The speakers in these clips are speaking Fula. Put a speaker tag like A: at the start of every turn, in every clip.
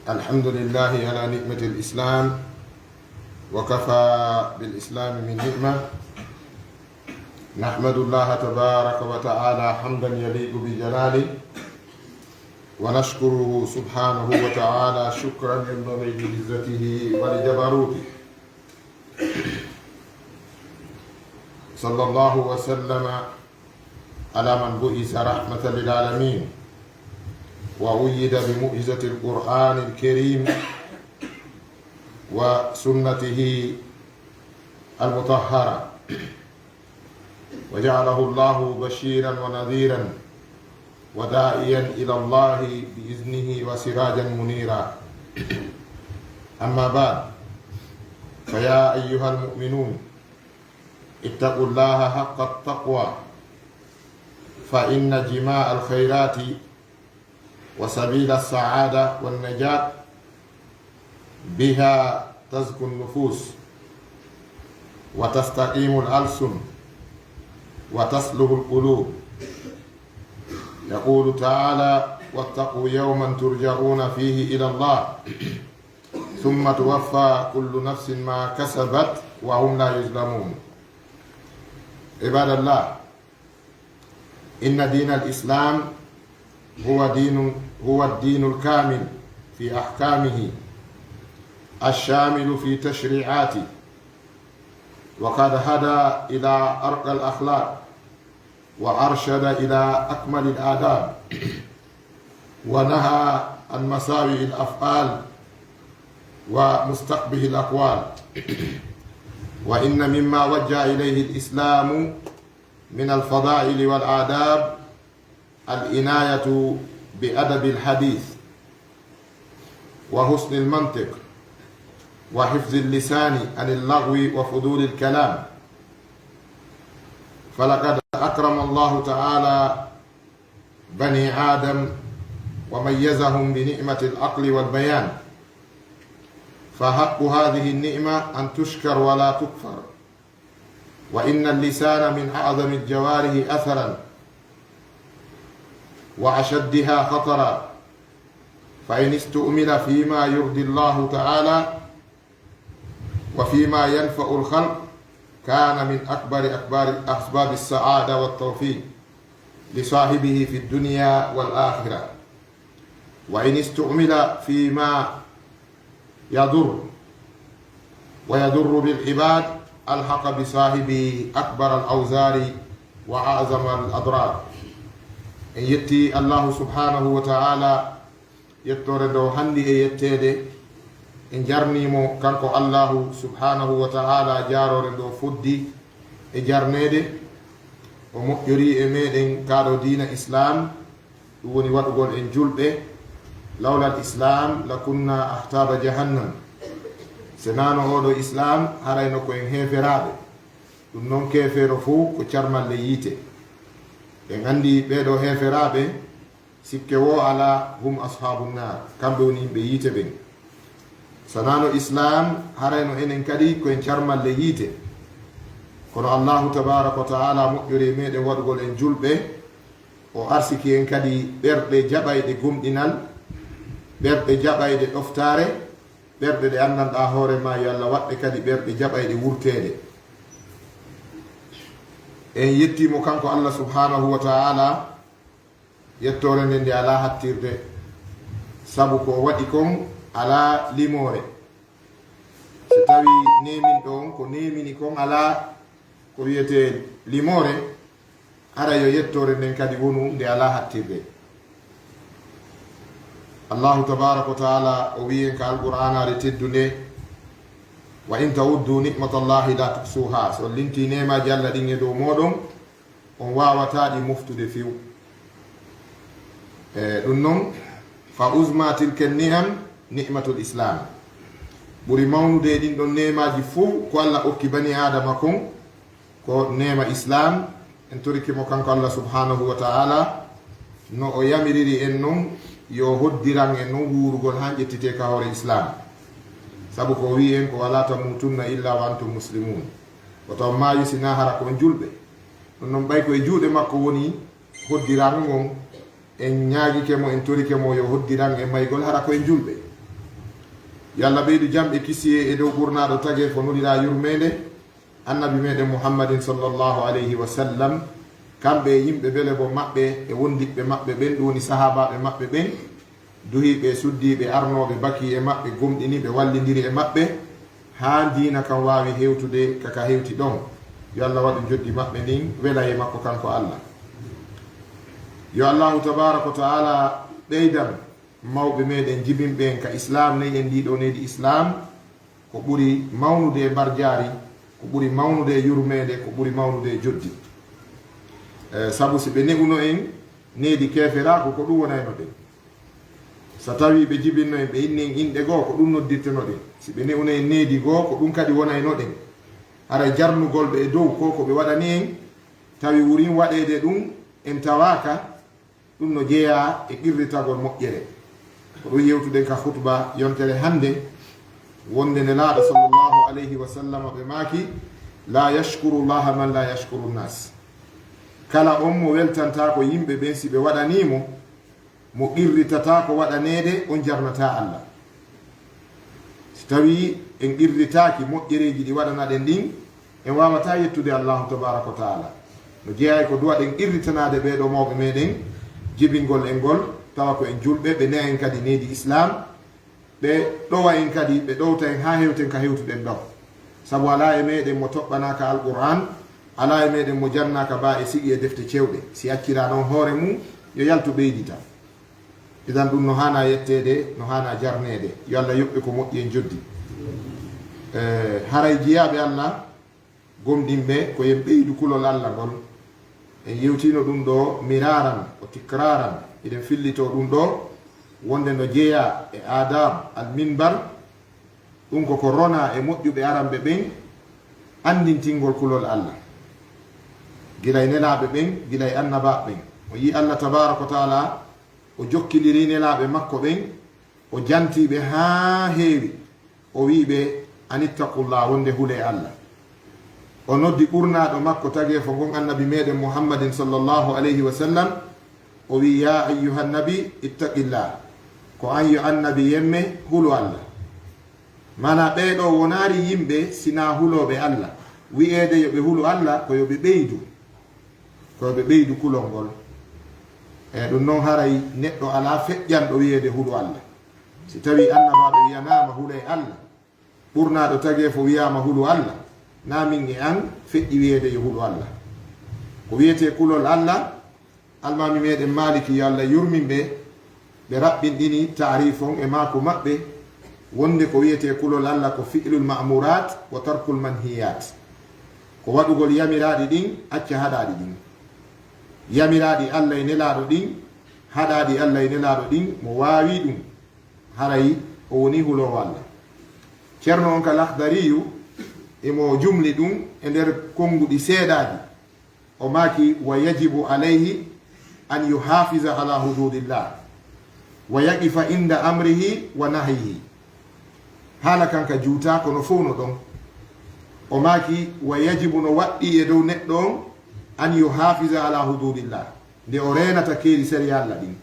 A: الحمد لله على نعمة الإسلام وكفى بالإسلام من نعمة. نحمد الله تبارك وتعالى حمدا يليق بجلاله ونشكره سبحانه وتعالى شكرا ينبغي لعزته ولجبروته. صلى الله وسلم على من بعث رحمة للعالمين وأيد بمؤجزة القرآن الكريم وسنته المطهرة، وجعله الله بشيرا ونذيرا وداعيا إلى الله بإذنه وسراجا منيرا. أما بعد، فيا أيها المؤمنون اتقوا الله حق التقوى، فإن جماع الخيرات وسبيل السعادة والنجاة بها تزكو النفوس وتستقيم الألسن وتصلح القلوب. يقول تعالى: واتقوا يوما ترجعون فيه إلى الله ثم توفى كل نفس ما كسبت وهم لا يظلمون. عباد الله، إن دين الإسلام هو الدين الكامل في أحكامه الشامل في تشريعاته، وقد هدى إلى أرقى الأخلاق وأرشد إلى أكمل الآداب ونهى عن مساوئ الأفعال ومستقبح الأقوال. وإن مما وجه إليه الإسلام من الفضائل والآداب العناية بأدب الحديث وحسن المنطق وحفظ اللسان عن اللغو وفضول الكلام. فلقد أكرم الله تعالى بني آدم وميزهم بنعمة العقل والبيان، فحق هذه النعمة أن تشكر ولا تكفر. وإن اللسان من أعظم الجوارح أثرا وأشدها خطرا، فإن استؤمل فيما يرضي الله تعالى وفيما ينفع الخلق كان من أكبر أسباب السعادة والتوفيق لصاحبه في الدنيا والآخرة. وإن استعمل فيما يضر ويضر بالعباد ألحق بصاحبه أكبر الأوزار وأعظم الأضرار. إن يتي الله سبحانه وتعالى يتوردو هندي يتيدي إن جرنيمو كانكو الله سبحانه وتعالى جارو فدي جرنيدي ومؤيري إميدين كادو دين إسلام وني واتقول إن جلبه لولا الإسلام لكنا أحتاب جهنم. سنانو هودو إسلام هرينو كو إن هيفرابي نون كيفيرو فو كو چرمال لييتي en andi ɓeɗo heferaɓe sikke wo ala hum ashabu nar, kamɓe woni ɓe yiite ɓen. sanano islam harayno enen kadi koyen carmalle yiite, kono allahu tabaraka wa taala moƴƴori meɗen waɗugol en julɓe o arsiki en kadi ɓerɗe jaɓayɗe gumɗinal, ɓerɗe jaɓayɗe ɗoftare, ɓerɗe ɗe andanɗa hoore ma yo Allah waɗɗe kadi ɓerɗe jaɓayɗe wurtede. en yettimo kanko Allah subhanahu wa ta'ala yettore nde nde ala hattirde, sabu ko waɗi kon ala limore. so tawi nemin ɗon ko nemini kon ala ko wiyete limore, ara yo yettore nden kadi wonu nde ala hattirde. Allahu tabaraka wa ta'ala o wiyen ka alqur'anare teddunde: wa in tawuddu ni'matallahi la tuhsuha. so linti nemaji Allah ɗin e dow moɗon on wawataɗi moftude few. ɗum noon fa usma tilken ni'am ni'matul islam. ɓuri mawnude ɗin ɗon nemaji fou ko Allah okki bani adama kon ko nema islam. en torikimo kanko Allah subhanahu wa ta'ala no o yamiriri en noon yo hoddiran en noon wurugol han ƴettite ka hoore islam, sabu ko wi en ko wala tamutunna illa wa antum muslimun. ko taw maayi sina hara kon julɓe. ɗum noon ɓay koye juuɗe makko woni hoddirango ngon en ñaagike mo en torike mo yo hoddiran e maygol hara koye julɓe. yalla ɓeydu jamɓe kisiye e dow ɓurnaɗo tage ko nulira yurmede annabi meɗen muhammadin sallllahu alayhi wa sallam, kamɓe yimɓe bele bo maɓɓe e wondiɓɓe maɓɓe ɓen ɗum woni sahabaɓe maɓɓe ɓen, duhiɓe suddiɓe arnoɓe baki e maɓɓe, gomɗiniɓe wallidiri e maɓɓe ha dina kam wawi hewtude kaka hewti ɗon. yo allah waɗu joddi maɓɓe ndin wela e makko kanko allah. yo allahu tabaraka wa taala ɓeydan mawɓe meɗen jibinɓen ka islam nayi en ndiɗo nedi islam ko ɓuri mawnude e mbar jaari, ko ɓuri mawnude e yurmede, ko ɓuri mawnude e joddi. Sabu si ɓe ne'uno en nedi keferako ko ɗum wonayno ɗen, so tawi ɓe jibinno en ɓe inni en inɗe goo ko ɗum noddirteno ɗen, si ɓe ne'uno en nedi goo ko ɗum kadi wonayno ɗen. haray jarnugol ɓe e dow ko ko ɓe waɗani en tawi wurin waɗede ɗum en tawaka, ɗum no jeeya e qirritagol moƴƴere. ko ɗum yewtuden ka khutba yontere hande, wonde nde laaɗo sallllahu alayhi wa sallam ɓe maaki la yashkuru llaha man la yashkuru nnas. kala on mo weltanta ko yimɓe ɓen si ɓe waɗanimo, mo qirritata ko waɗanede on jarnata allah. si tawi en qirritaki moƴƴereji ɗi waɗana ɗen ɗin, en wawata yettude allahu tabaraka wa taala. no jeeyay ko duwa ɗen qirritanade ɓeɗo mawɓe meɗen jibingol en ngol, tawa ko en julɓe ɓe ne en kadi nedi islam, ɓe ɗowa en kadi ɓe ɗowta en ha hewten ka hewtuɗen ɗo. sabu ala e meɗen mo toɓɓanaka alquran, ala e meɗen mo jannaka ba e sigi e defte cewɗe, si accira noon hoore mum yo yaltu ɓeydita. idan ɗum no hana yettede, no hana jarnede. yo allah yoɓɓe ko moƴƴi en joddi. haray jiyaɓe allah gomɗinɓe ko yen ɓeydu kulol allah ngol. en yewtino ɗum ɗo miraran o tikraran, eɗen fillito ɗum ɗo wonde no jeeya e adab al minbar, ɗum koko rona e moƴƴuɓe aranɓe ɓen andintingol kulol allah, gilay nelaɓe ɓen, gilay annabaɓe ɓen. o yi allah tabaraka wa taala o jokkiliri nelaɓe makko ɓen, o jantiɓe ha heewi, o wiɓe anittaqullah, wonde huule allah. o noddi ɓurnaɗo makko tagi fo gon annabi meɗen muhammadin sallllahu alayhi wa sallam, o wi ya ayyuha nabi ittaqillah, ko an yo annabi yemme hulu allah. mana ɓeɗo wonari yimɓe sina huloɓe allah, wi'ede yoɓe hulu allah ko yoɓe ɓeydu, ko yoɓe ɓeydu kulol ngol. e ɗum noon haray neɗɗo ala feƴƴanɗo wiyede hulu allah. si tawi annabaɗo wiyanama huule allah, ɓurnaɗo tagi fo wiyama hulu allah, na min e an feƴƴi wiyede yo hulu allah. ko wiyete kulol allah, almami meɗen maliki yo allah yurminɓe, ɓe raɓɓinɗini tarif on e mako maɓɓe, wonde ko wiyete kulol allah ko fi'lul ma'murat wa tarkul manhiyat, ko waɗugol yamiraɗi ɗin acca haɗaɗi ɗin. yamiraɗi allah e nelaɗo ɗin, haɗaɗi allah e nelaɗo ɗin, mo wawi ɗum haray o woni hulowo allah. ceerno on ka lahdariyu emo jumli ɗum e nder konguɗi seeɗaji, o maki wa yajibu alayhi an yuhafiza ala hududillah wa yaqifa inda amrihi wa nahyihi. haala kanka juuta kono fof no ɗon. o maki wa yajibu no waɗɗi e dow neɗɗo on an yuhafiza ala hududillah, nde o renata keeri sari allah ɗin.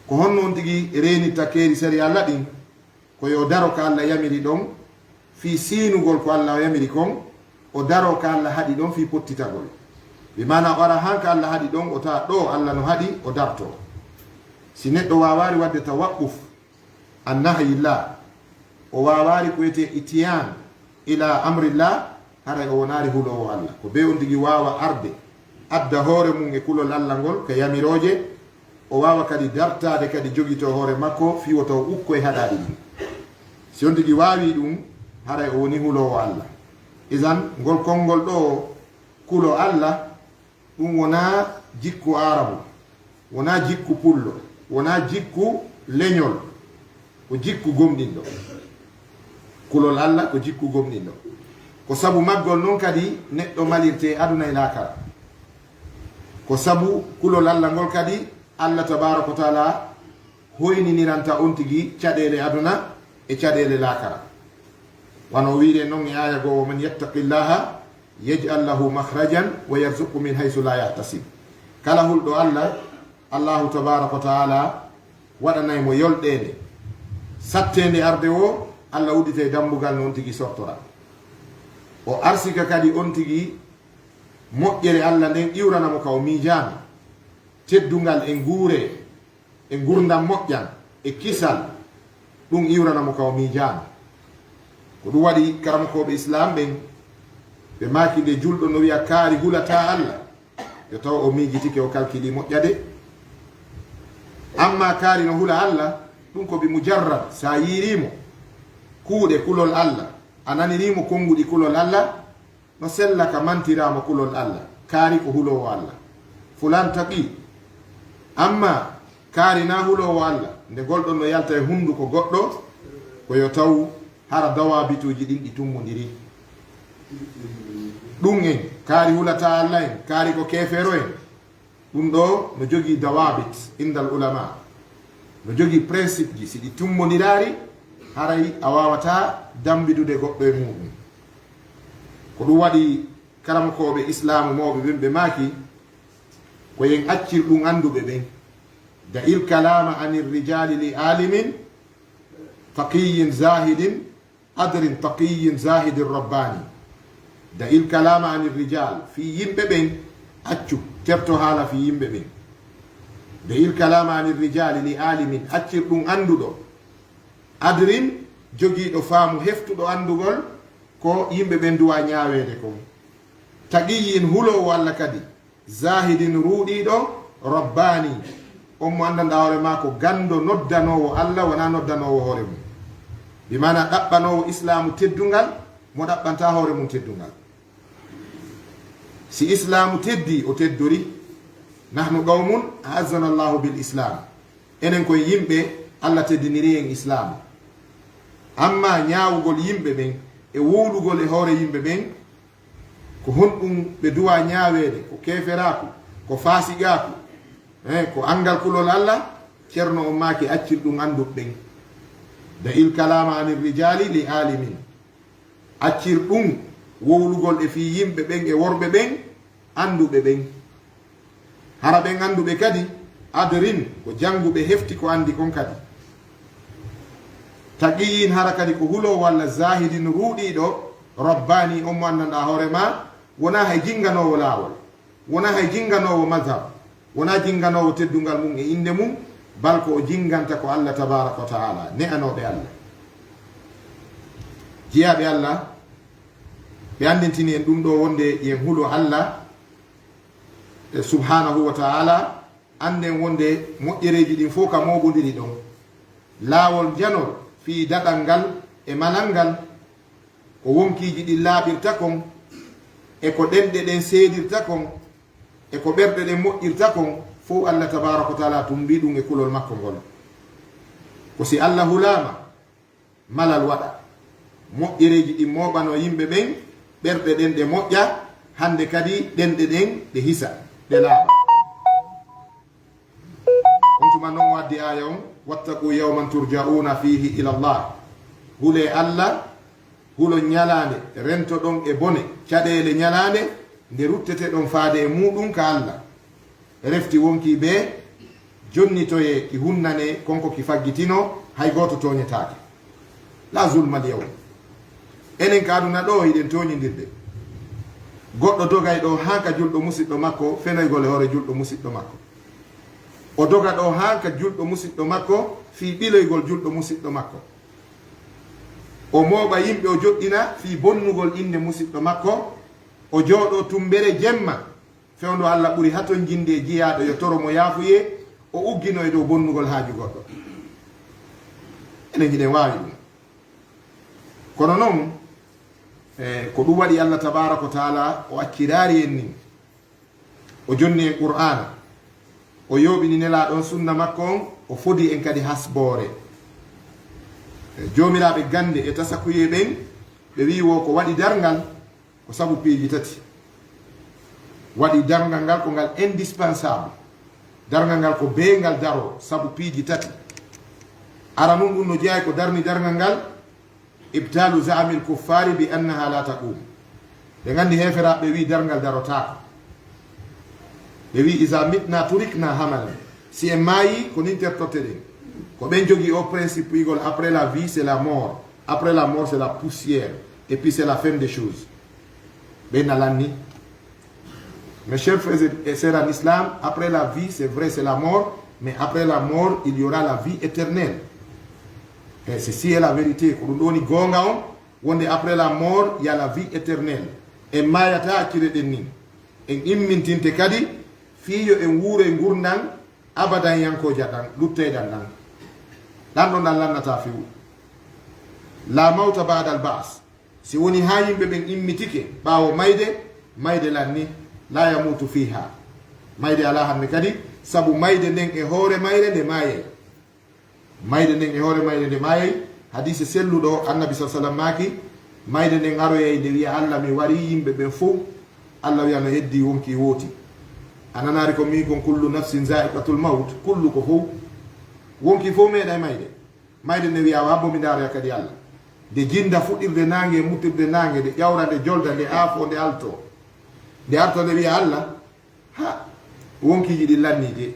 A: ko honno on tigi renitta keeri sari allah ɗin, ko yo daro ka allah yamiri ɗon fi siinugol ko allah yamiri kon, o daro ka allah haɗi ɗon fi pottitagol. ɓe mana o ara hanka allah haɗi ɗon, o tawa ɗo allah no haɗi o darto. si neɗɗo wawari wadde tawaqquf an nahyillah, o wawari ko wiyete itiyan ila amrillah, haray o wonari hulowo allah. ko be on tigi wawa arde adda hoore mum e kulol allah ngol ko yamiroje, o wawa kadi dartade kadi jogito hoore makko fi woto ukko e haɗaɗi ɗum. si on tigi wawi ɗum, haray o woni hulowo allah. isan ngol konngol ɗo kulo allah, ɗum wona jikku arabu, wona jikku pullo, wona jikku leñol, ko jikku gomɗinɗo. kulol allah ko jikku gomɗinɗo. ko sabu maggol noon kadi neɗɗo malirte aduna e lakara. ko sabu kulol allah ngol kadi allah tabaraka wa taala hoyniniranta on tigi caɗele aduna e caɗele lakara. wano wiide noon e aya goo, man yattaqillaha yaj'al lahu makhrajan wa yarzuqhu min haythu la yahtasib. kala hulɗo allah, allahu tabaraka wa taala waɗanaymo yolɗede. sattende arde o Allah udite dambugal non tigi sortora o arsika kadi on tigi moƴƴere Allah nden iwranamo kaw miijana teddungal e nguure e gurdam moƴƴan e kisal ɗum iwranamo kaw miijana ko ɗum waɗi karamokoɓe islam ɓen ɓe makinde julɗo no wiya kaari hulata Allah yo taw o miijitike o kalkili moƴƴade amma kaari no hula Allah ɗum ko bi mujarrad sa yirimo kuuɗe kulol Allah a nanirimo konguɗi kulol Allah no sella ka mantirama kulol Allah kaari ko hulowo Allah fulan taqi amma kaari na hulowo Allah nde golɗon no yalta e hunduko goɗɗo koyo taw hara dawabituji ɗin ɗi tummodiri ɗum en kaari hulata Allah en kaari ko kefero en ɗum ɗo no jogii dawabit indal ulama no jogii principe ji si ɗi tummodirari haray a wawata dambidude goɗɗo e muɗum ko ɗum waɗi karamokoɓe islamu mawɓe ɓen ɓe maaki ko yen accir ɗum anduɓe ɓen da il kalama anir rijali li alimin faqiyin zahidin adrin taqiyin zahidin rabbani da il kalama anir rijal fi yimɓe ɓen accu terto haala fi yimɓe ɓen da il kalama anir rijali li alimin accir ɗum anduɗo adrin jogiiɗo faamu heftuɗo andugol ko yimɓe ɓen duwa ñaawede kon taqiyin hulowo Allah kadi zahidin ruuɗiɗo rabbani on mo andanɗa hoore ma ko gando noddanowo Allah wona noddanowo hoore mum bi mana ɗaɓɓanowo islamu teddungal mo ɗaɓɓanta hoore mum teddungal si islamu teddi o teddori nahnu qawmun azzana Allahu bil islam enen koye yimɓe Allah teddiniri en islamu amma ñaawugol yimɓe ɓen e wuulugol e hoore yimɓe ɓen ko honɗum ɓe duwa ñaawede ko keferaku ko fasigaku ko angal kulol Allah ceerno o maaki accir ɗum anduɓe ɓen da il kalama anir rijali li alimin accir ɗum wowlugol e fi yimɓe ɓen e worɓe ɓen anduɓe ɓen hara ɓen anduɓe kadi adrin ko janguɓe hefti ko andi kon kadi taqiyin hara kadi ko hulo walla zahidin ruuɗiɗo rabbani on mo andanɗa hoore ma wona hay jinganowo laawol wona hay jinganowo madhab wona jinganowo teddungal mum e inde mum bal ko o jinganta ko Allah tabaraka wa taala ne'anoɓe Allah jiyaɓe Allah ɓe andintini en ɗum ɗo wonde yen hulo Allah subhanahu wa taala anden wonde moƴƴereji ɗin fof ka moɓodiri ɗon laawol janol fi daɗal ngal e manal ngal ko wonkiji ɗin laaɓirta kon e ko ɗenɗe ɗen seedirta kon e ko ɓerɗe ɗen moƴƴirta kon fof Allah tabaraka wa taala tumbi ɗum e kulol makko ngol ko si Allah hulama malal waɗa moƴƴereji ɗin moɓano yimɓe ɓen ɓerɗe ɗen ɗe moƴƴa hande kadi ɗenɗe ɗen ɗe hisa ɗe laaɓa on tuma noon waddi aya on wattaqu yawman turja'una fihi ila Allah hule Allah hulo ñalande rento ɗon e bone caɗele ñalande nde ruttete ɗon faade e muɗum ka Allah refti wonki ɓe jonnitoye ki hunnane konko ki faggitino hay goto toñetake la zulmal yawm enen ka aduna ɗo hiɗen toñidirde goɗɗo dogay ɗo hanka julɗo musidɗo makko fenoygol e hoore julɗo musidɗo makko o doga ɗo hanka julɗo musidɗo makko fi ɓiloygol julɗo musidɗo makko o mooɓa yimɓe o joɗɗina fi bonnugol inde musidɗo makko o jooɗo tumbere jemma fewndo Allah ɓuri haton jinde jiyaɗo yo toro mo yaafuye o uggino e dow bonnugol haaju goɗɗo enen jiɗen waawi ɗum kono noon ko ɗum waɗi Allah tabaraka wa taala o acciraari en nin o jonni en qur'ana o yooɓini nelaɗon sunna makko on o fodi en kadi hasboore jomiraɓe gande e tasakuye ɓen ɓe wi wo ko waɗi dargal ko sabu piiji tati waɗi dargal ngal ko ngal indispensable dargal ngal ko beengal daro sabu piiji tati ara nun ɗum no jeeya ko darni dargal ngal ibtalu zamil kuffari bi annaha la taqum ɓe gandi heferaɓe wi dargal darotako ɓe wi isa mitna turikna hamalan si en maayi ko nin tertotte ɗen ko ben jogi au principe igol après la vie c'est la mort, après la mort c'est la poussière, et puis c'est la fin des choses. Ben alani. Mes chers frères et sœurs en islam, après la vie c'est vrai c'est la mort, mais après la mort il y aura la vie éternelle. Et ceci est la vérité. Après la mort il y a la vie éternelle. Et mayata akire denni en immintinte kadi fiyo en wuure ngurdan abadan yanko jadan luttedan nan dan don lannata fiwu la mauta ba'da al ba's si woni ha yimbe ben immitike bawo mayde lanni la yamutu fiha mayde ala hanne kadi sabu mayde nden e hoore mayde de maye mayde nden e hoore mayde de maye hadisi selludo annabi sallallahu alaihi wasallam maki mayde nden aroye de wi Allah mi wari yimbe ben fu Allah wi ana heddi wonki woti ananari ko mi kon kullu nafsin za'iqatul maut kullu ko fu wonki fu meeday mayde ne wi awa bo mi ndara kadi Allah de jinda fudirde nange mutirde nange de yawrande jolda de afo de alto de arto de wi Allah ha wonki jidi lanni de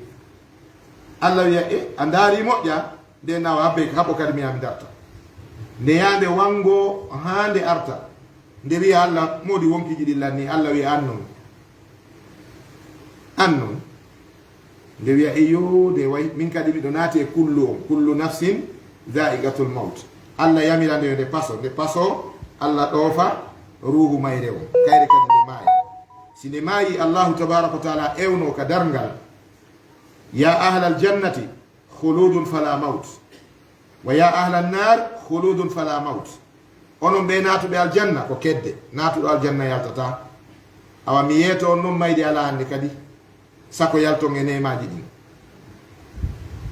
A: Allah wi andari moƴƴa de nawa be habo kadi mi am darta nde yande wango hande arta nde wi Allah modi wonki jidi lanni Allah wi annon nde wi eyo de way min kadi mi do nati kullu nafsin dha'iqatul maut Allah yamirande de paso Allah dofa ruhu mayre o kayre kadi de mayi sine mayi Allah tabaaraka taala ewno ka darngal ya ahlal jannati khuludun fala maut wa ya ahlan nar khuludun fala maut onon be natuɓe aljanna ko kedde natuɗo aljanna yaltata awa mi yeeto on noon mayde ala hande kadi sako yalton e nemaji ɗin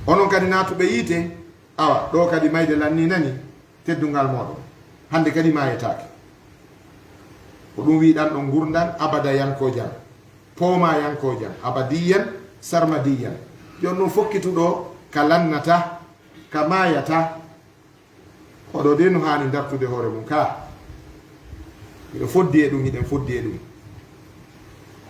A: onon kadi natuɓe yiite awa ɗo kadi mayde lanni nani teddungal moɗon hande kadi mayetake ko ɗum wiɗan ɗon gurdan abada yanko jam poma yanko jam abadiyan sarmadiyan jon ɗum fokkituɗo ka lannata ka mayata oɗo de no hani dartude hoore mum ka miɗo foddi e ɗum hiɗen foddi e ɗum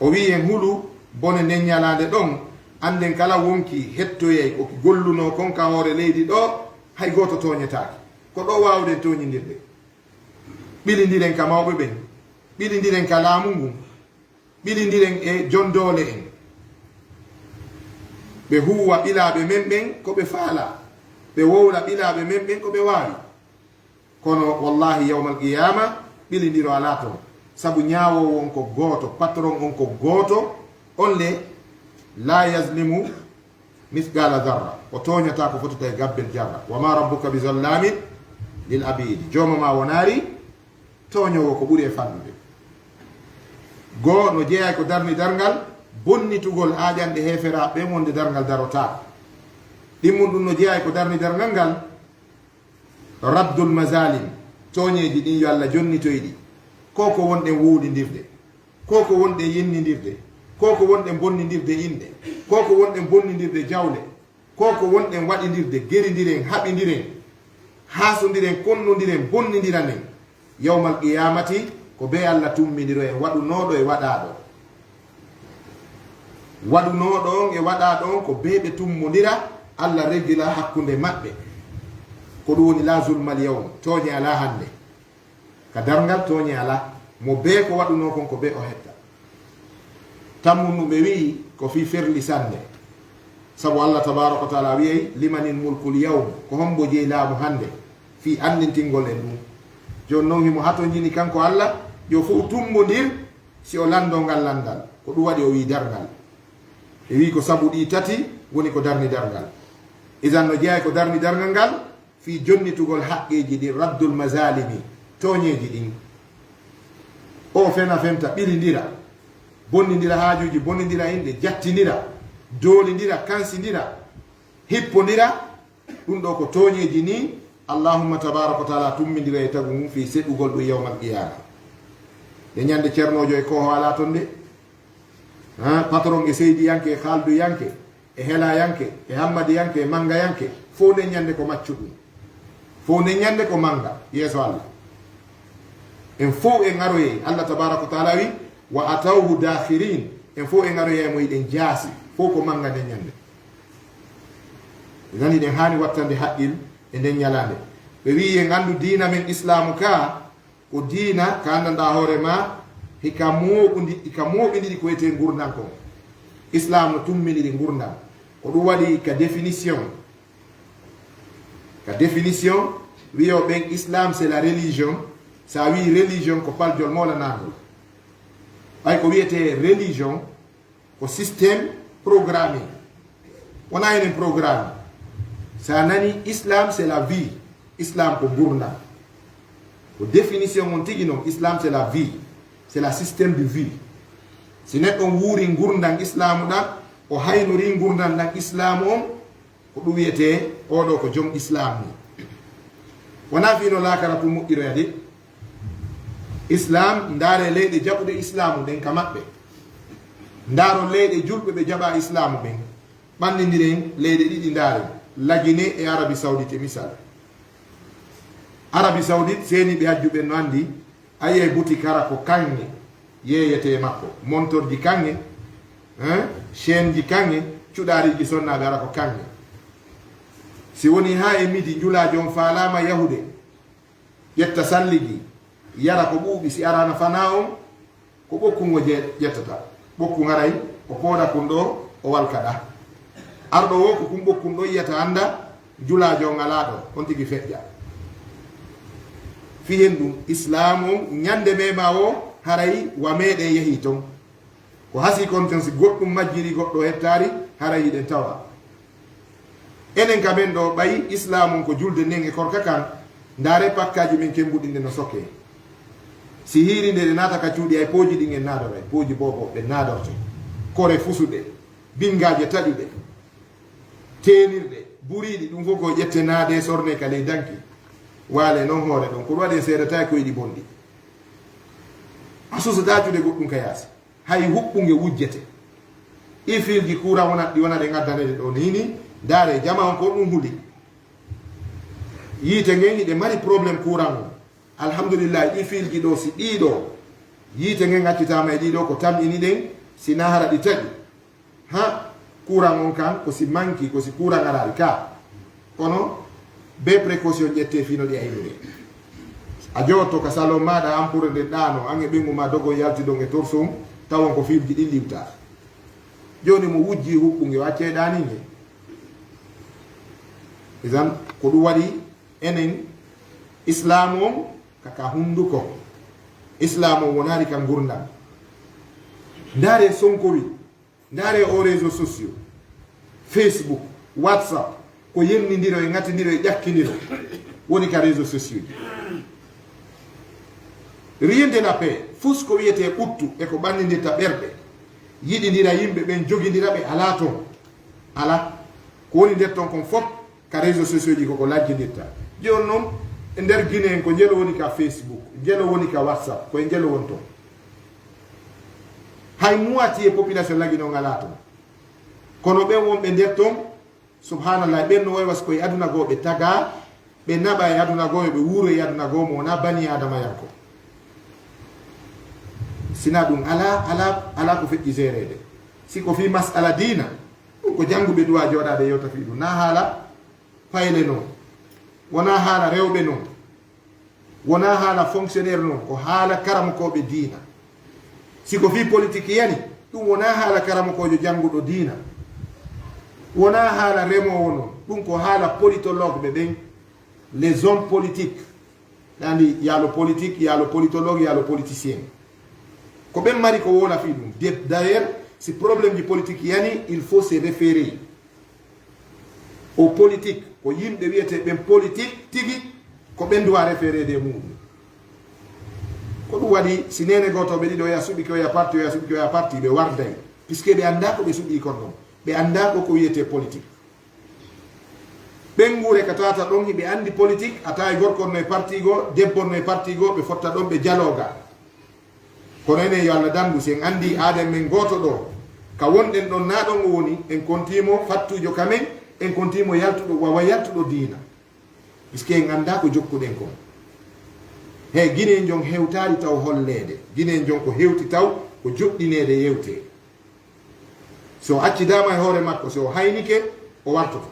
A: o wi en huulu bone nden ñalade ɗon anden kala wonki hettoyey o golluno kon ka hoore leydi ɗo hay goto toñetaki ko ɗo wawden toñidirde ɓilidiren ka mawɓe ɓen ɓilidiren ka laamu ngun ɓilidiren e jondole en ɓe huwa ɓilaɓe men ɓen ko ɓe faala ɓe wowla ɓilaɓe men ɓen ko ɓe wawi kono wallahi yawmal qiyama ɓilidiro ala toon sabu ñawowo on ko goto patron on ko goto on le la yazlimu mithqala dharra o toñata ko fotata e gabbel jarra wama rabbuka bi zallamin lil abidi joma ma wonari toñowo ko ɓuuri e fannude goo no jeeyay ko darni dargal bonnitugol aaƴanɗe heferaɓe ɓe wonde dargal darota ɗimmum ɗum no jeeyay ko darni dargal ngal raddul mazalim toñeji ɗin yo Allah jonnitoyɗi koko wonɗen wuuɗidirde koko wonɗen yennidirde koko wonɗen bonnidirde inɗe koko wonɗen bonnidirde jawle koko wonɗen waɗidirde geridiren haɓidiren hasodiren konnodiren bonnidira nden yawmal qiyamati ko be Allah tummidiro e waɗunoɗo e waɗaɗo waɗunoɗo on e waɗaɗo on ko be ɓe tummodira Allah reggila hakkunde maɓɓe ko ɗum woni la zulmal yawm toñe ala hande ka dargal toñe ala mo be ko waɗuno kon ko be o hetta tammu ɓe wi ko fi ferli sande sabu Allah tabaraka wa taala wiyey limanil mulkul yawm ko hombo jeey laamu hande fi andintingol en ɗum joni noon himo hato jini kanko Allah yo fof tummodir si o lando ngal landal ko ɗum waɗi o wi dargal e wi ko sabu ɗi tati woni ko darni dargal isan no jeeya ko darni dargal ngal fi jonnitugol haqqeji ɗi raddul mazalimi toñeji ɗin o fena femta ɓilidira bonnidira haajuji bonnidira inɗe jattidira doolidira kansidira hippodira ɗum ɗo ko toñeji ni allahumma tabaraka wa taala tummidira e tagu mum fi seɗɗugol ɗum yawmal qiyama de ñande ceernojo e koho ala ton de patron e seydi yanke e haaldu yanke e hela yanke e hammadi yanke e manga yanke fo nde ñande ko maccuɗum fo nde ñande ko manga yeeso Allah en fo en aroye Allah tabaraka wa taala wi wa atawhu dakhirin en fo en aroye mo yiɗen jaasi fo ko manga nde ñande nani den hani wattande haqqil e nden ñalande ɓe wi en andu diina men islamu ka ko diina ka andanɗa hoore ma hika moɓiɗiɗi ko wiyete gurdan kon. Islam no tumminiɗi gurdan ko ɗum waɗi ka définition wiyo ɓen islam c'est la religion. Sa wi religion ko paljol molanagol ay ko wiyete religion ko système programmé wona enen programme. Sa nani islam c'est la vie, islam ko gurdan ko définition on tigi noon islam c'est la vie, c'est la système de vie. Si neɗɗo wuuri gurdan islamu ɗan o haynori gurdan ɗan islamu on ko ɗum wiyete oɗo ko joom islam ni. Wona fino lakara pour moƴƴiroya de islam ndaare leyɗe jaɓuɗe islamu ɗen ka maɓɓe, ndaaro leyɗe julɓe ɓe jaɓa islamu ɓen ɓandidiren leyɗe ɗiɗi ndaare Lagine e Arabie Saoudite. Misal Arabie Saoudite seni ɓe hajjuɓe no andi aye boutique hara ko kanŋe yeyete makko, montor ji kanŋe, chaine ji kanŋe, cuɗariji sonnaɓe ara ko kanŋe. Si woni ha e midi julajo on falama yahude ƴetta salliji yara ko ɓuuɓi, si arana fana on ko ɓokkugo ƴettata, ɓokku garay o pooda kun ɗo o walkaɗa, arɗo wo ko kum ɓokkun ɗo yiyata anda julajo on ala ɗo on tigi feƴƴa. Fihen ɗum islam on ñande mema o haray wa meɗe yeehi ton ko hasi kon ton si goɗɗum majjiri goɗɗo hettari haray yiɗen tawa. Enen kamen ɗo ɓayi islam on ko julde nden e korka kan ndaare pakkaji men kembuɗinde no sokke. Si hiiri nde ɗe naata ka cuuɗi ay pooji ɗin en naadora pooji bobo ɓe naadorte kore fusuɗe bingaje taƴuɗe tenirɗe buriɗi ɗum fof ko ƴette naade sorne ka ley danki waale noon hoore ɗon ko waɗe seedata ko yiɗi bonɗi asuso dacude goɗɗum ka yaasi hay huɓɓuge wujjete i filji courant wonat ɗi wona ɗe gaddanede ɗo nini daare jama on ko ɗum huuli yiite ngen iɗe mari probléme courant o alhamdulillah ɗi filji ɗo si ɗiɗo yiite ngen accitama e ɗiɗo ko tamƴini ɗen si nahara ɗi taƴi ha courant on kan ko si manki ko si courant arari ka kono be précaution ƴette fino ɗi aynude a jotto ka salon maɗa ampure nde ɗano an e ɓengu ma dogo yalti ɗon e torsum tawon ko filji ɗi liwta joni mo wujji huɓɓuge wacceɗaninge isan ko ɗum waɗi enen islam on kaka hunduko islam on wonari ka gurdam. Ndaare Sonko wi ndaare o réseau sociaux Facebook WhatsApp ko yennidiro e ŋattidiro e ƴakkidiro woni ka réseau sociaux ji. Rien de la paix fus ko wiyete ɓuttu e ko ɓannidirta ɓerɗe yiɗidira yimɓe ɓen jogidira ɓe ala ton ala ko woni nder ton kon fof ka réseau sociaux ji koko lajjidirta. Joni noon e nder Guinée en ko jelo woni ka Facebook, jelo woni ka WhatsApp, koye jelo won ton hay moitié population lagi no ngala ton kono ɓen wonɓe nder ton subhanallah ɓen no way was koye aduna goo ɓe taga ɓe naɓa e aduna goo ɓe wuuro e aduna goo mo wona bani adama yanko sina ɗum ala ko feƴƴi gérede si ko fi masala dina ɗum ko jannguɓe duwa jooɗade yewta fi ɗum na haala payle noon wona haala rewɓe noon wona haala fonctionnaire noon ko haala karamokoɓe diina siko fi politique yani ɗum wona haala karamokojo jannguɗo diina wona haala remowo noon ɗum ko haala politologue ɓe ɓen les hommes politiques andi yaalo politique yaalo politologue yaalo politicien ko ɓen mari ko wona fi ɗum d'ailleurs si probléme ji politique yani il faut se référer au politique ko yimɓe wiyete ɓen politique tigi ko ɓen duwa référede muɗum ko ɗum waɗi si nene gotoɓe ɗiɗo ya suɓi ko ya parti ya suɓi ko ya parti ɓe warday puisque ɓe anda ko ɓe suɓi kon ɗon ɓe anda ko wiyete politique ɓen guure ka tata ɗon hiɓe andi politique a tawi gorkon no e parti go debbon no e parti go ɓe fotta ɗon ɓe jaloga kono enen yo Allah dandu si en andi aden men goto ɗo ka wonɗen ɗon na ɗon o woni en kontimo fattujo kamen en kontimo yaltuɗo wawa yaltuɗo diina puisque en anda ko jokkuɗen kon he Guinée jon hewtari taw hollede Guinée jon ko hewti taw ko joɗɗinede yewte so accidama e hoore makko so haynike o wartoto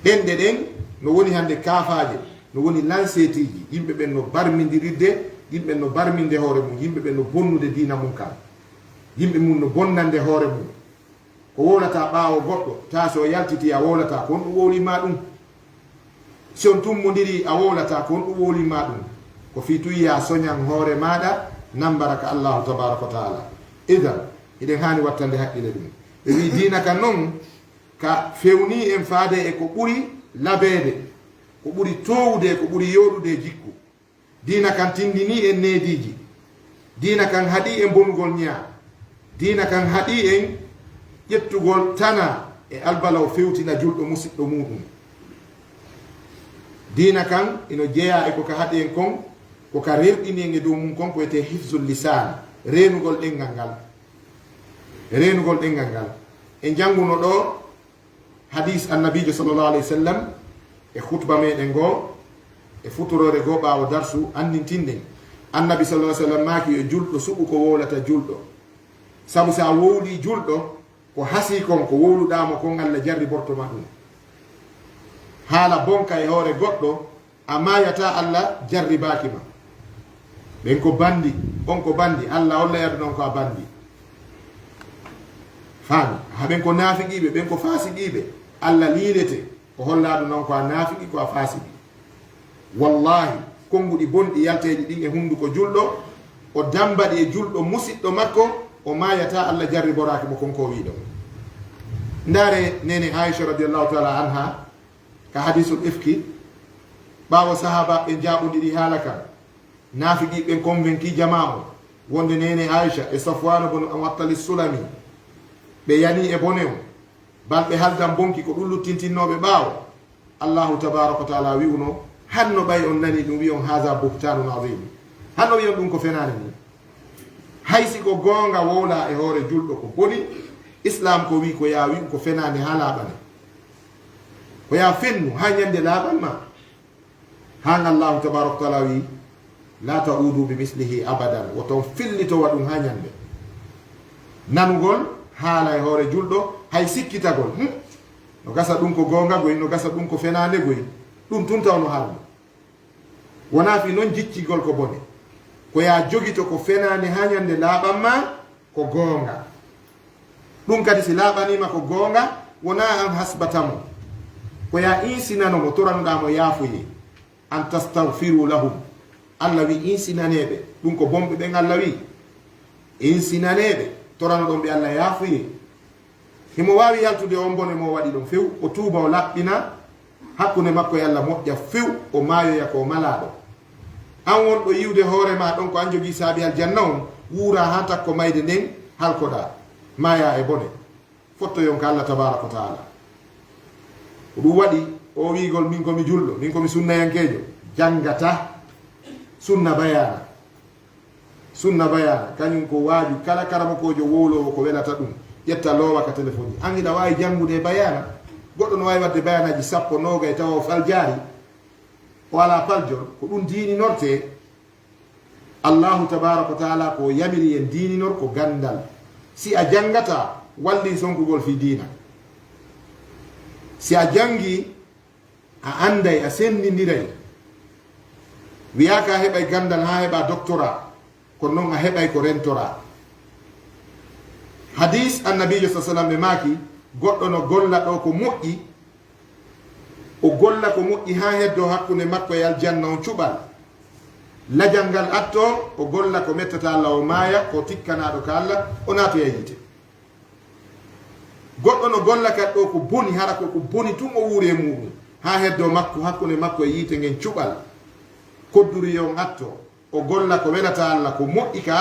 A: ɗenɗe ɗen no woni hande kaafaje no woni lansetiji yimɓe ɓen no barmidiridde yimɓe no barminde hoore mum yimɓe ɓen no bonnude dina mum kan yimɓe mum no bonnande hoore mum ko wolata ɓaawo goɗɗo ta so yaltiti a wolata ko on ɗum wowlima ɗum si on tummodiri a wolata ko on ɗum wowlima ɗum ko fi tuyiya soñan hoore maɗa nambaraka allahu tabaraka wa taala idan eɗen hani wattande haqqille ɗum ɓe wi dina kan noon ka fewni en faade e ko ɓuri labeede ko ɓuri towude ko ɓuri yoɗude jikku dina kan tindini en neediji dina kan haaɗi en bonugol ñaa dina kan haaɗi en ƴettugol tana e albalaw fewtina julɗo musidɗo muɗum dina kan ino jeeya e koka haaɗi en kon koka rewɗini en e dow mum kon ko wiyete hifzul lisan renugol ɗengal ngal renugol ɗengal ngal e jannguno ɗo hadis annabijo sallllahu alayhi wa sallam e khutba meɗen goo e futorore goo ɓaawo darsu andintinɗen annabi sallah sallam maaki yo julɗo suɓu ko wowlata julɗo sabu sa wowli julɗo ko hasi kon ko wowluɗamo kon Allah jarri bortoma ɗum haala bonka e hoore goɗɗo a mayata Allah jarribaki ma ɓen ko bandi on ko bandi Allah holla yadu noon ko a bandi faami haɓen ko naafiqiɓe ɓen ko fasiqiɓe Allah liilete ko hollaɗo noon ko a naafiqi ko a fasiki wallahi konnguɗi bonɗi yalteji ɗin e hunduko julɗo o dambaɗi e julɗo musidɗo makko o mayata Allah jarriboraki mo konko wiɗo ndaare nene Aisha radiallahu taala anha ka hadisul ifki ɓaawo sahaba ɓe jaɓodiɗi haala kan naafiqi ɓen convainqui jama o wonde nene Aisha e Safwan bon Mu'attal Sulami ɓe yani e bone o balɓe haldan bonki ko ɗum luttintinnoɓe ɓaawo Allahu tabaraka wa taala wi'uno hanno ɓay on nani ɗum wi on haza buhtanun azim hanno wi on ɗum ko fenani ni haysi ko goonga wowla e hoore julɗo ko boni islam ko wi ko ya wi ko fenani ha laaɓane ko ya fennu ha ñande laaɓanma han Allahu tabaraka wa taala wi la ta'udu bi mislihi abadan woton fillitowa ɗum ha ñande nanugol haala e hoore julɗo hay sikkitagol no gasa ɗum ko goonga goy no gasa ɗum ko fenande goy ɗum tun tawno haalno wona fi noon jiccigol ko bone ko ya jogito ko fenande ha ñande laaɓanma ko goonga ɗum kadi si laaɓanima ko goonga wona an hasbatamo ko ya insinanomo toranuɗamo yaafuye an tastahfiru lahum Allah wi insinaneɓe ɗum ko bomɓe ɓen Allah wi insinaneɓe toranoɗon ɓe Allah yaafuye himo wawi yaltude on bone mo waɗi ɗum few o tuuba o laɓɓina hakkunde makko e Allah moƴƴa few o maayoya ko malaɗo an wonɗo yiwde hoorema ɗon ko an jogui saabi aljanna on wuura ha takko mayde nden halkoɗa maya e bone fottoyon ko Allah tabaraka wa taala ko ɗum waɗi o wigol min komi julɗo min komi sunnayankejo janggata sunna bayana kañum ko waaju kala karamakojo wowlowo ko welata ɗum ƴetta loowa ka téléphone ji an hiɗa wawi janngude bayana goɗɗo no wawi wadde bayanaji 10 nogay tawa o faljaari o ala faljol ko ɗum diininorte Allahu tabaraka wa taala ko yamiri en diininor ko gandal si a jangata walli sonkugol fi diina si a jangi a anday a sendindiray wiyaka heɓay gandal ha heɓa doctorat kono noon a heɓay ko rentora hadis annabijo sa sallam ɓe maaki goɗɗo no golla ɗo ko moƴƴi o golla ko moƴƴi ha heddo hakkunde makko e aljanna on cuɓal lajal ngal atto o golla ko mettata Allah o maaya ko tikkanaɗo ka Allah o naatoya yite goɗɗo no golla kadi ɗo ko boni hara ko boni tun o wuuri e muɗum ha heddo makko hakkunde makko e yite ngen cuɓal kodduri yon atto o golla ko welata Allah ko moƴƴi ka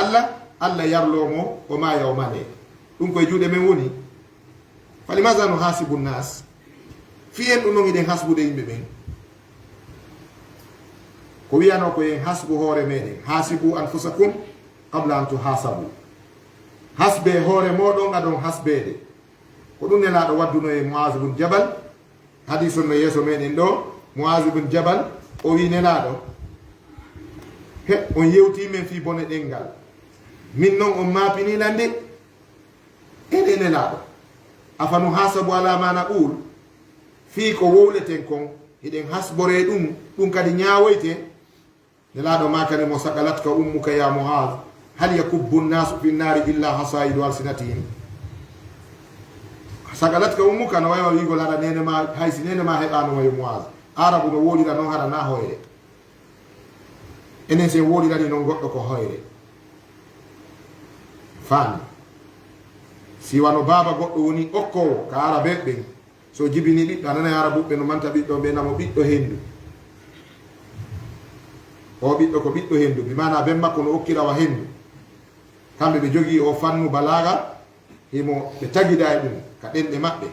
A: Allah yarlomo o maaya o mane ɗum koye juuɗe men woni falimaza no hasibu nnas fiyen ɗum noon iɗen hasbude yimɓe ɓen ko wiyano ko yen hasbu hoore meɗen hasibu anfusakum qabla an tuhasabu hasbe hoore moɗon aɗon hasbede ko ɗum nelaɗo wadduno e Muaz bun Jabal hadis on no yeeso meɗen ɗo Muaz bun Jabal o wi nelaɗo he on yewtimen fi bone ɗengal min noon on mapinilande ene nelaɗo afanu hasabu ala ma naqul fii ko wowleten kon hiɗen hasbore ɗum kadi ñaawoyte nelaɗo makane mo sakalatka ummuka ya Muaz hal yakubbu nnasu fi nnari illa hasaidu alsinatihim sakalatka ummuka no waywa wigol haɗa nenema haysi nenema heɓanoma yo Muaz arabu no woɗira noon haɗa na hoyre enen sen woɗirani noon goɗɗo ko hoyre faami siwano baba goɗɗo woni okkowo ka arabe ɓen so jibini ɓiɗɗo anana arabuɓe no manta ɓiɗɗo ɓe namo ɓiɗɗo hendu o ɓiɗɗo ko ɓiɗɗo hendu bimana ben makko no okkirawa hendu kamɓe ɓe jogii o fannu balaga himo ɓe tagida e ɗum ka ɗenɗe maɓɓe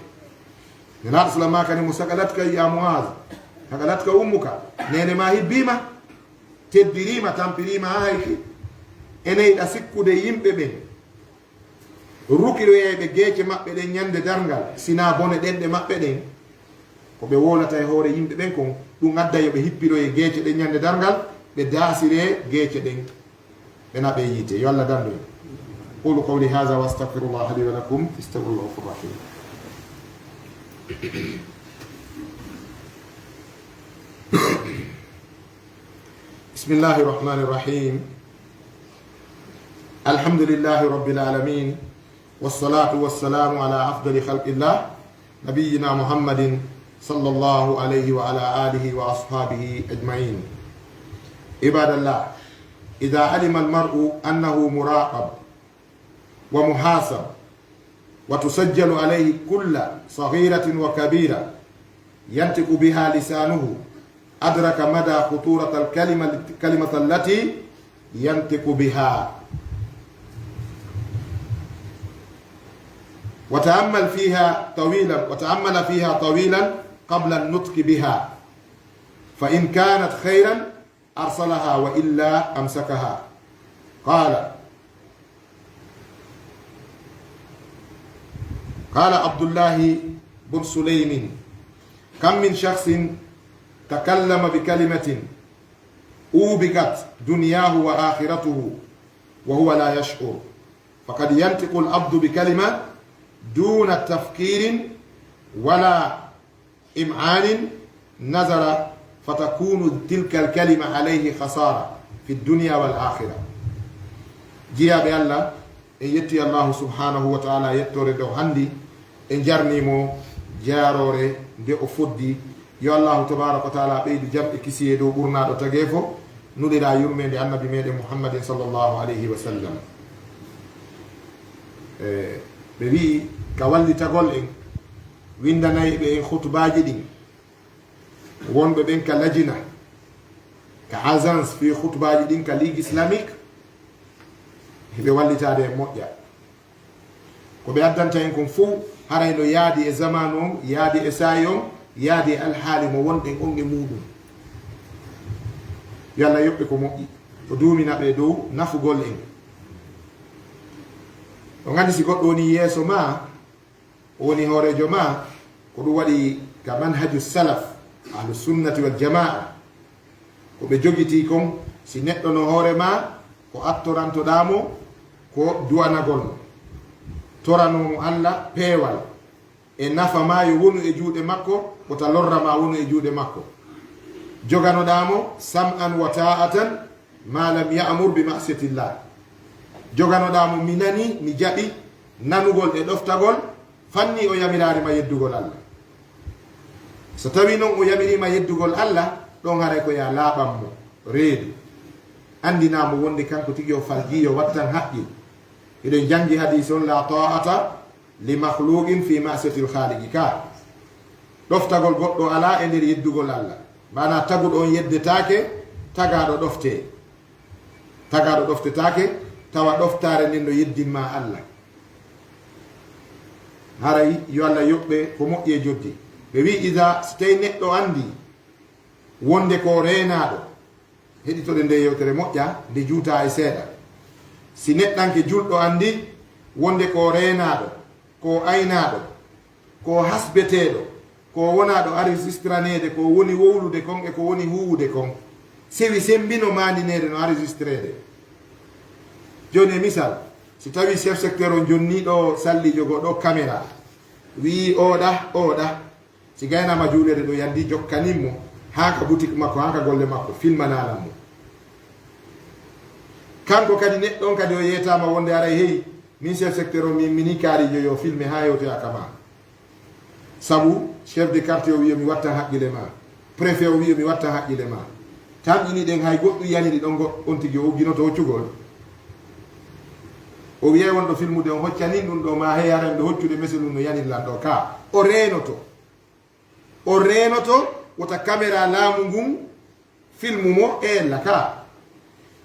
A: nenaɗo salama kani mo sakalatka ya Muaz sakalatka ummuka nene ma hibbima teddirima tampirima ha hayki ene yiɗa sikkude yimɓe ɓen rukiroyeɓe geece maɓɓe ɗen ñande dargal sina bone ɗenɗe maɓɓe ɗen ko ɓe wolata e hoore yimɓe ɓen kon ɗum adda yoɓe hippiroye geece ɗen ñande dargal ɓe daasire geece ɗen ɓena ɓe yiite yo Allah dandu en qulu qawli hadha wa astaghfirullah li wa lakum istaghfiruhu ghafurur rahim bismillahi rahmani rahim alhamdulillahi rabbil alamin wassalatu wassalamu ala afdali khalqillah nabiyyina muhammadin sallallahu alayhi wa ala alihi wa ashabihi ajma'in ibadallah idha alima almar'u annahu muraqab wa muhasab wa tusajjalu alayhi kulla saghiratin wa kabira yantiqu biha lisanuhu adraka mada khuturat alkalimata allati yantiqu biha وتأمل فيها طويلا قبل النطق بها فإن كانت خيرا أرسلها وإلا أمسكها قال عبد الله بن سليم كم من شخص تكلم بكلمة أوبقت دنياه وآخرته وهو لا يشعر فقد ينطق العبد بكلمة دون تفكير ولا إمعان نظر فتكون تلك الكلمة عليه خسارة في الدنيا والآخرة جيا بالله إن يتي الله سبحانه وتعالى يتوري دو هندي إن جرنيمو جاروري دي أفودي يو الله تبارك وتعالى بيد جمع كسي دو برنا دو تغيفو نولي لا يرمي دي النبي ميدي محمد صلى الله عليه وسلم ɓe wi ka wallitagol en windanayi ɓe en hutubaji ɗin wonɓe ɓen ka lajina ka agence fi hutubaji ɗin ka ligue islamique heɓe wallitade e moƴƴa ko ɓe addanta en kon fof haray no yaadi e zamanu on yaadi e sayi on yaadi e alhaali mo wonɗen on e muɗum yo Allah yoɓɓe ko moƴƴi ko duumina ɓe dow nafugol en o gandi si goɗɗo woni yeeso ma woni hoorejo ma ko ɗum waɗi ka manhaju salaf ahlu sunnati wal jamaa ko ɓe jogiti kon si neɗɗo no hoore ma ko attorantoɗamo ko duwanagol mo toranomo Allah peewal e nafa ma yo wonu e juuɗe makko wota lorra ma wonu e juuɗe makko joganoɗamo sam'an wa ta'atan ma lam ya'mur bi ma'siyatillah joganoɗamo mi nani mi jaɓi nanugol e ɗoftagol fanni o yamirarima yeddugol Allah so tawi noon o yamirima yeddugol Allah ɗon haray ko ya laaɓanmo reedu andinamo wonde kanko tigi o faljiyo wattan haqqi eɗen jangi hadis on la ta'ata li makhluqin fi ma'siyatil khaliqi ka ɗoftagol goɗɗo ala e nder yeddugol Allah mana taguɗo on yeddetake tagaɗo ɗoftetake tawa ɗoftare nden no yeddinma Allah haray yo Allah yoɓɓe ko moƴƴi e joddi ɓe wi ida so tawi neɗɗo andi wonde ko renaɗo heɗitoɗe nde yewtere moƴƴa nde juuta e seeɗa si neɗɗanke julɗo andi wonde ko renaɗo ko aynaɗo ko hasbeteɗo ko wonaɗo enregistranede ko woni wowlude kon e ko woni huwude kon sewi sembino mandinede no enregistrede joni misal si tawi chef secteur o jonniɗo sallijo go ɗo caméra wi oɗa si gaynama juulede ɗo yandi jokkanimmo hanka boutique makko hanka golle makko filmanalam mo kanko kadi neɗɗon kadi o yeytama wonde ara heyi min chef secteur o mini kaarijo yo filme ha yewte akama sabu chef de quartier o wiya mi watta haqqille ma préfet o wiya mi watta haqqille ma tan ini ɗen hay goɗɗum yaniɗi ɗon on tigi o ugginoto hoccugol o wiye wonɗo filmude on hoccanin ɗum ɗo ma hey aran ɗo hoccude mese ɗum no yanillan ɗo ka o renoto wota caméra laamu ngun filmu mo e ella ka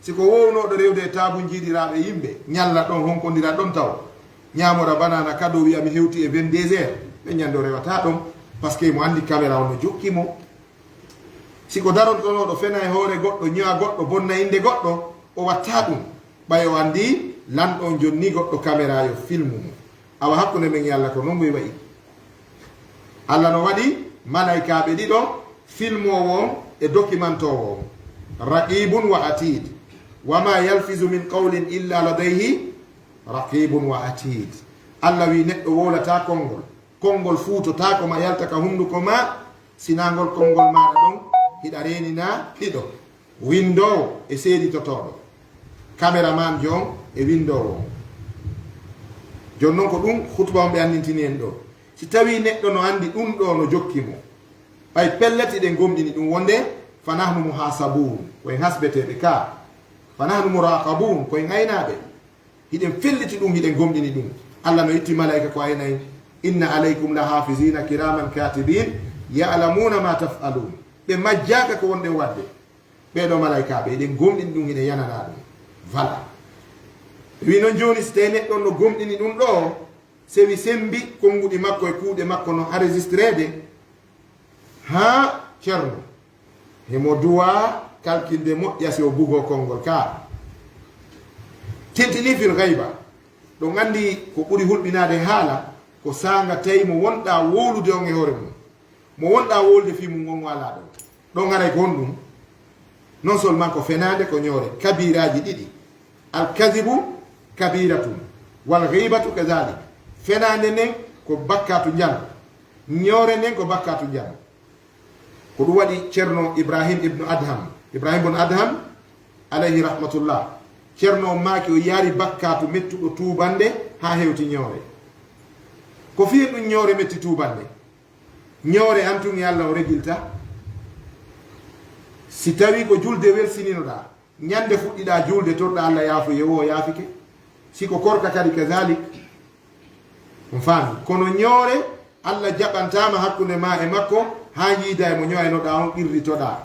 A: siko wownoɗo rewde e taabu jiiɗiraɓe yimɓe ñalla ɗon honkodira ɗon taw ñamora banana kado wiya mi hewti e 22 heures ɓe ñande o rewata ɗon par ce que mo andi caméra o no jokkimo siko darontonoɗo fena e hoore goɗɗo ñowa goɗɗo bonna inde goɗɗo o watta ɗum ɓay o andi lanɗon jonni goɗɗo caméra yo filmu mo awa hakkude men e Allah ko non boy wayi Allah no waɗi malaikaɓe ɗiɗo filmowo e documentowo raqibun wa atid wama yalfizu min qawlin illa ladayhi raqibun wa atid Allah wi neɗɗo wolata konngol fuutotako ma yalta ka hunduko ma sinagol konngol maɗa ɗon hiɗa renina ɗiɗo windowo e seeditotoɗo caméraman jon e windowo jon noon ko ɗum hutuba on ɓe andintini en ɗo si tawi neɗɗo no andi ɗum ɗo no jokkimo ɓay pelleti ɗen gomɗini ɗum wonde fanahnu muhasabun koyen hasbeteɓe ka fanahnu muraqabun koyen aynaɓe hiɗen felliti ɗum hiɗen gomɗini ɗum Allah no itti malaika ko aynayi inna alaykum la hafisina kiraman katibin ya'lamuna ma taf'alun ɓe majjaka ko wonɗen wadde ɓeɗo malaikaɓe eɗen gomɗini ɗum hiɗen yanana ɗum voilà wi noon joni so tawi neɗɗon no gomɗini ɗum ɗo sewi sembi konnguɗi makko e kuuɗe makko no enregistrede ha ceerno hemo duwa kalkilde moƴƴa si o bugo konngol ka tentini fil gayba ɗo gandi ko ɓuri hulɓinade haala ko sanga tawi mo wonɗa wowlude on e hoore mum mo wonɗa wolde fi mum on wala ɗon ɗon haray ko honɗum non seulement ko fenade ko ñoore kabiraji ɗiɗi alkadibu kabiratun wal ghibatu kadhalik fenade nden ko bakkatu jam ñoore nden ko bakkatu jam ko ɗum waɗi ceerno ibrahim bon adham alayhi rahmatullah ceerno maaki o yaari bakkatu mettuɗo tuubande ha hewti ñoore ko fiye ɗum ñoore metti tuubande ñoore antun e Allah o regilta si tawi ko julde welsininoɗa ñande fuɗɗiɗa julde torɗa Allah yaafo yewo yaafike siko korka kadi kadalik on faami kono ñoore Allah jaɓantama hakkude ma e makko ha yiida e mo ñoynoɗa on ɓirritoɗa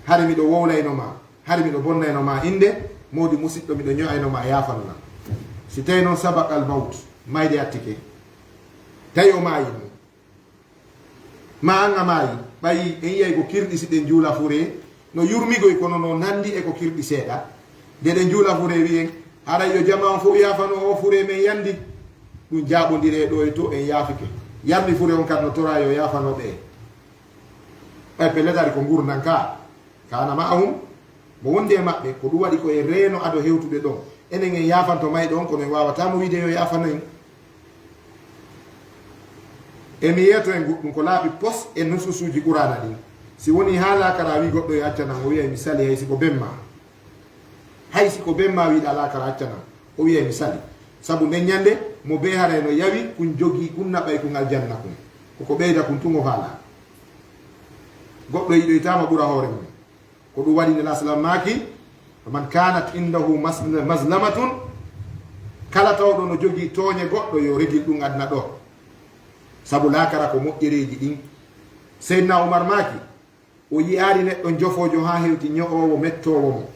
A: hade miɗo wowlaynoma hade miɗo bonnaynoma inde modi musidɗo miɗo ñoyaynoma yafanona si tawi noon sabak al maut mayde attike tawi o maayi ɗum ma an a maayi ɓayi en yiyay ko kirɗi si ɗen juula fure no yurmigoy kono no nandi e ko kirɗi seeɗa nde ɗen juula fure wiyen haɗa yo jama on fof yafano o fure men yandi ɗum jaɓodire ɗo e to en yaafike yardi fure on kadi no tora yo yafano ɓe ɓay pelletari ko gurdan ka kana ma ahum mo wondi e maɓɓe ko ɗum waɗi koye reeno ado hewtude ɗon enen en yafanto mayɗo on kono en wawatamo wiide yo yafano en emi yeeto en ɗum ko laaɓi pos e nususuji qurana ɗin si woni ha lakara wi goɗɗo e accanan o wiya mi sali hay siko bemma hay siko bemma wiɗa lakara accanan o wiya mi sali saabu nden ñande mo be haray no yawi kun jogui kun naɓay kun aljanna kun koko ɓeyda kun tungo faala goɗɗo yiɗoytama ɓuura hoore mum ko ɗum waɗi nela salam maaki man kanat indahu maslamatun kala tawɗo no jogui tooñe goɗɗo yo regil ɗum adna ɗo sabu lakara ko moƴƴereji ɗin seydna oumar maaki o yiyari neɗɗo jofojo ha hewti ño'owo mettowo mo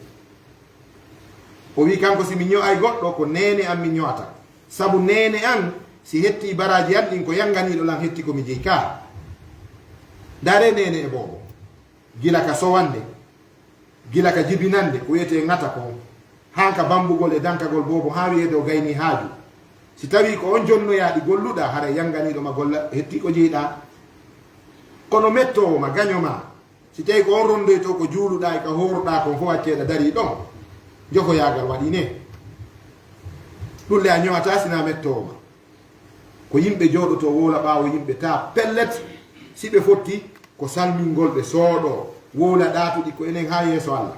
A: o wi kanko simi ño'ay goɗɗo ko nene am mi ño'ata sabu nene an si hetti baraji an ɗin ko yanganiɗo lam hetti komi jeyi ka dare nene e bobo gila ka sowande gila ka jibinande ko wiyete ngata ko hanka bambugol e dankagol bobo ha wiyede o gayni haaju si tawi ko on jonnoyaɗi golluɗa hara yanganiɗoma golla hetti ko jeyiɗa kono mettowo ma gañoma si tawi ko on rondoyto ko juuluɗa e ko horoɗa kon fo wacceɗa dari ɗon jofoyagal waɗi ne ɗulle a ñowata sina mettowo ma ko yimɓe jooɗoto wola ɓaawo yimɓe ta pellet siɓe fotti ko salmingol ɓe sooɗo wowla ɗaatuɗi ko enen ha yeeso Allah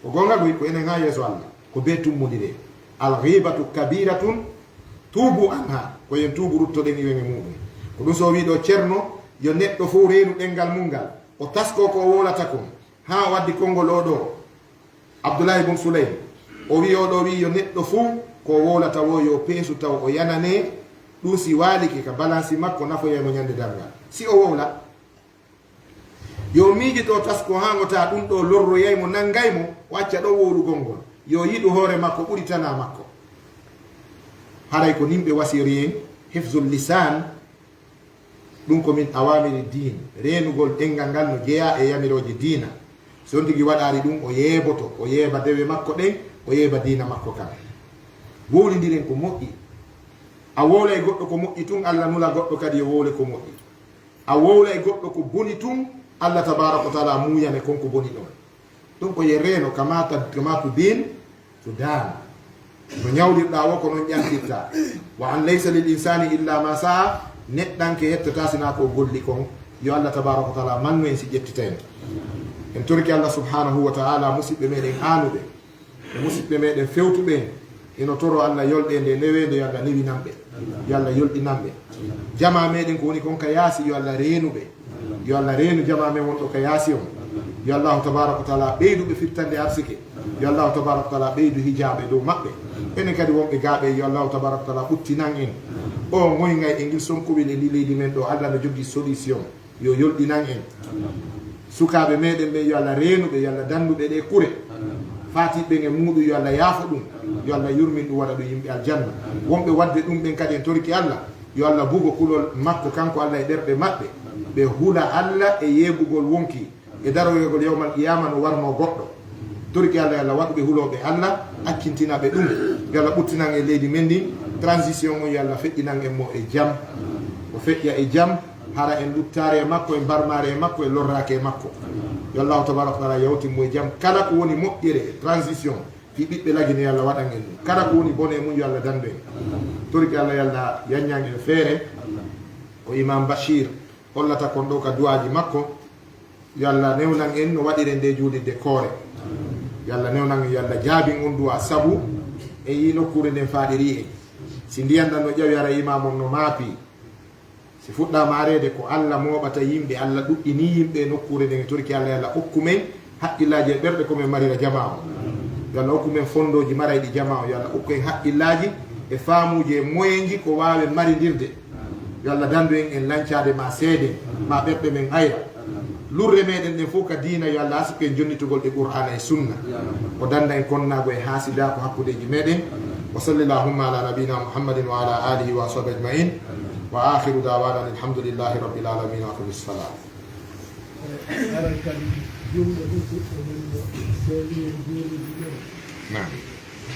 A: ko gonga goy ko enen ha yeeso Allah ko be tummodire alghibatu kabiratun tuubu anha ko yen tuubu ruttoɗen iwenge muɗum ko ɗum so wi ɗo ceerno yo neɗɗo fof reenu ɗengal mum ngal o tasko ko wolata kon ha waddi konngol oɗo Abdoulaye ibn Sulaym o wi oɗo wi yo neɗɗo fof ko wolata wo yo peesu taw o yanane ɗum si waliki ka balansi makko nafoyemo ñande dargal si o wowla yo miiji to tasko ha ngota ɗum ɗo lorroyaymo nanngaymo wacca ɗo wowlugol ngol yo yiɗu hoore makko ɓuritana makko haray ko nimɓe wasiri en hifzul lisan ɗum komin awamiri din renugol ɗengal ngal no jeeya e yamiroje diina so on tigi waɗari ɗum o yeeboto o yeeba dewe makko ɗen o yeeba diina makko kam wowlidiren ko moƴƴi a wowla e goɗɗo ko moƴƴi tun Allah nula goɗɗo kadi yo wowle ko moƴƴi a wowla e goɗɗo ko boni tun Allah tabaraka wa taala muyane konko boni ɗon ɗum ko ye reeno kama tudin tudan no ñawdirɗa wo ko noon ƴantirta wa an laysa lil insani illa ma saa neɗɗanke yettata sina ko golli kon yo Allah tabaraka wa taala mannu en si ƴettitaen en torki Allah subhanahu wa taala musidɓe meɗen aanuɓe e musidɓe meɗen fewtuɓe ino toro Allah yolɗe nde lewede yo Allah newinanɓe yo Allah yolɗinanɓe jama meɗen ko woni kon ka yaasi yo Allah reenuɓe yo Allah reenu jama men wonɗo ka yaasi on yo Allahu tabaraka wa taala ɓeyduɓe firtande arsike yo Allahu tabaraka wa taala ɓeydu hijaɓe dow maɓɓe enen kadi wonɓe gaaɓe yo Allahu tabaraka wa taala ɓuttinan en o goygay e ngil sonkuɓel e ndi leydi men ɗo Allah no jogui solution yo yolɗinan en sukaɓe meɗen ɓe yo Allah reenuɓe yo Allah danduɓe ɗe kure fatiɓe e muɗum yo Allah yaafo ɗum yo Allah yurmin ɗum waɗa ɗum yimɓe aljanna wonɓe wadde ɗum ɓen kadi en torki Allah yo Allah bugo kulol makko kanko Allah e ɗerɗe maɓɓe ɓe hula Allah e yeɓugol wonki e daroyogol yawmal qiyama no warno goɗɗo torki Allah yo Allah waɗuɓe huloɓe Allah akkintinaɓe ɗum yo Allah ɓuttinan e leydi men ndi transition o yo Allah feƴƴinan en mo e jaam o feƴƴa e jaam hara en luttare e makko e barmare e makko e lorrake e makko yo Allahu tabaraka wa taala yawtinmo e jaam kala ko woni moƴƴere transition fi ɓiɓɓe lagine yo Allah waɗan en ɗum kala ko woni bone mum yo Allah dandu en torki Allah yo Allah yanñan en feere ko imam Bachir hollata kon ɗo ka duwaji makko yo Allah newnan en no waɗire nde juulirde koore yo Allah newnan en yo Allah jaabin on duwa sabu e yi nokkure nden faaɗiri en si ndiyan ɗan no ƴawi ara imam on no maapi si fuɗɗama arede ko Allah moɓata yimɓe Allah ɗuɗɗini yimɓe nokkure nden e torki Allah yo Allah hokkumen haqqillaji e ɓerɗe komin marira jama o yo Allah hokkumen fondoji marayɗi jama o yo Allah hokku en haqqillaji e faamuji e moyenji ko wawe maridirde yo Allah dandu en lancade ma seede ma ɓerɗe men ayra lurre meɗen ɗen fof ka diina yo Allah asike en jonnitugol ɗe qur'ana e sunna o danda en konnago e haasida ko hakkudeji meɗen wa sallillahumma ala nabina muhammadin wa ala alihi wa sahbihi ajmain wa akhiru dawana alhamdulillahi rabbil alamin wa aqimis salat نعم